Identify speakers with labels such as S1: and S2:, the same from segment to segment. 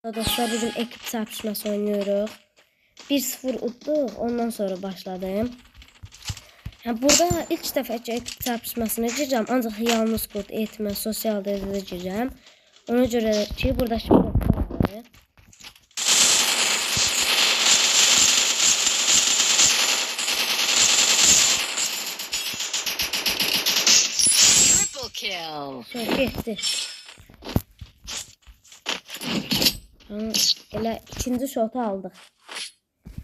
S1: Dostlar bugün ekip çarpışması oynuyoruz. 1-0 utduq. Ondan sonra başladım. Burada ilk dəfə ekip çarpışmasına gireceğim. Ancaq yalnız kod eğitime, sosyal dizide gireceğim. Ona göre ki burada şimdi
S2: Triple kill.
S1: sonra getdi. Elə ikinci şotu aldıq.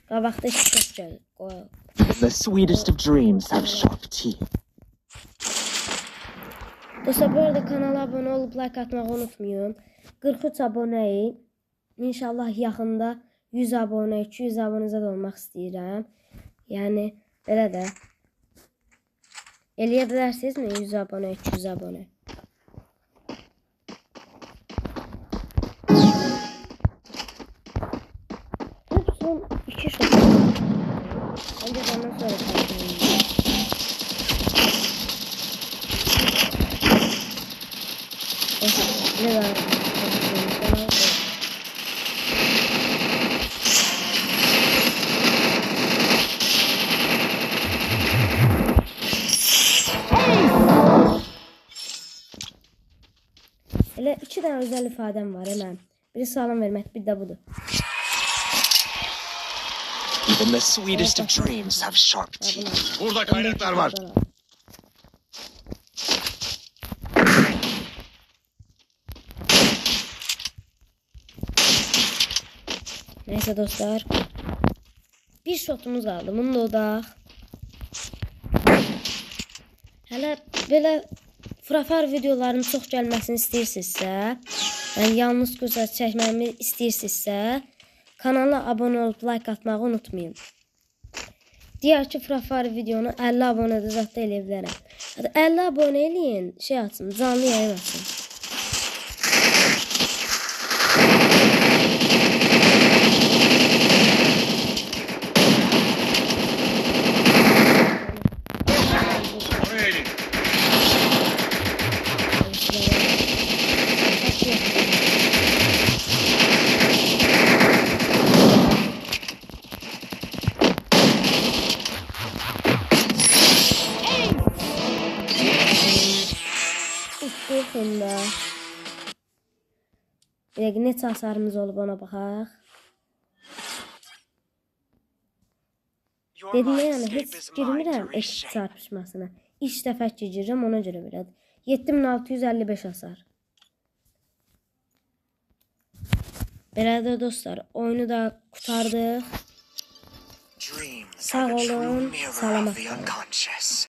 S1: Qabaqda iki şot gəlir.
S3: The sweetest of dreams have sharp teeth.
S1: Dostlar bu arada kanala abone olup like atmayı unutmayın. 43 aboneyim. İnşallah yaxında 100 abone, 200 abonezə də olmaq istəyirəm. Yəni belə də eləyə bilərsinizmi 100 abone, 200 abone? Son 2 şok. Bence ondan sonra kalkayım. Ne var? Elə 2 dənə özəl ifadəm var hemen. Biri salam vermək, bir də budur.
S3: Even the sweetest of dreams have sharp teeth.
S4: Burada kaynaklar var.
S1: Neyse dostlar. Bir şotumuz kaldı. Bunu da odaq. Hələ belə fırafar videoların çox gəlməsini istəyirsinizsə, yəni yalnız göstər çəkməmi istəyirsinizsə, kanala abone olup like atmağı unutmayın. Diğer ki fırafar videonu 50 abonede zaten eləyə bilərəm. Hadi 50 abone eləyin, şey açın, canlı yayın açın. Bunda. Bir dakika neçə hasarımız olub ona baxaq. Dedim yəni heç girmirəm ekip çarpışmasına. İlk dəfə girirəm ona görə belə. 7655 hasar. Belə də dostlar oyunu da qurtardıq. Sağ olun, salamat qalın.